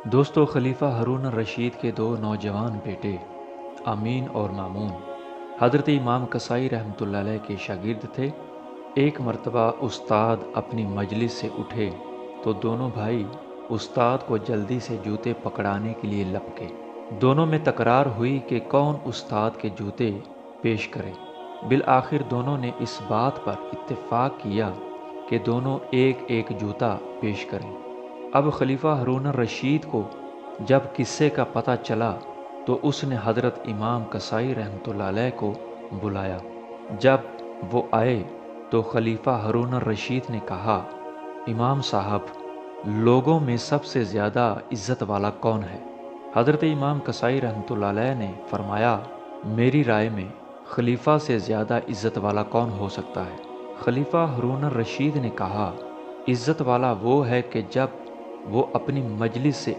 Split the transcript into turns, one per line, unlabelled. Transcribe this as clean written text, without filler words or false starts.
دوستو، خلیفہ ہارون الرشید کے دو نوجوان بیٹے امین اور مامون حضرت امام کسائی رحمۃ اللہ علیہ کے شاگرد تھے۔ ایک مرتبہ استاد اپنی مجلس سے اٹھے تو دونوں بھائی استاد کو جلدی سے جوتے پکڑانے کے لیے لپکے۔ دونوں میں تکرار ہوئی کہ کون استاد کے جوتے پیش کرے۔ بالآخر دونوں نے اس بات پر اتفاق کیا کہ دونوں ایک ایک جوتا پیش کریں۔ اب خلیفہ ہارون الرشید کو جب قصے کا پتہ چلا تو اس نے حضرت امام کسائی رحمۃ اللہ علیہ کو بلایا۔ جب وہ آئے تو خلیفہ ہارون الرشید نے کہا، امام صاحب، لوگوں میں سب سے زیادہ عزت والا کون ہے؟ حضرت امام کسائی رحمۃ اللہ علیہ نے فرمایا، میری رائے میں خلیفہ سے زیادہ عزت والا کون ہو سکتا ہے؟ خلیفہ ہارون الرشید نے کہا، عزت والا وہ ہے کہ جب وہ اپنی مجلس سے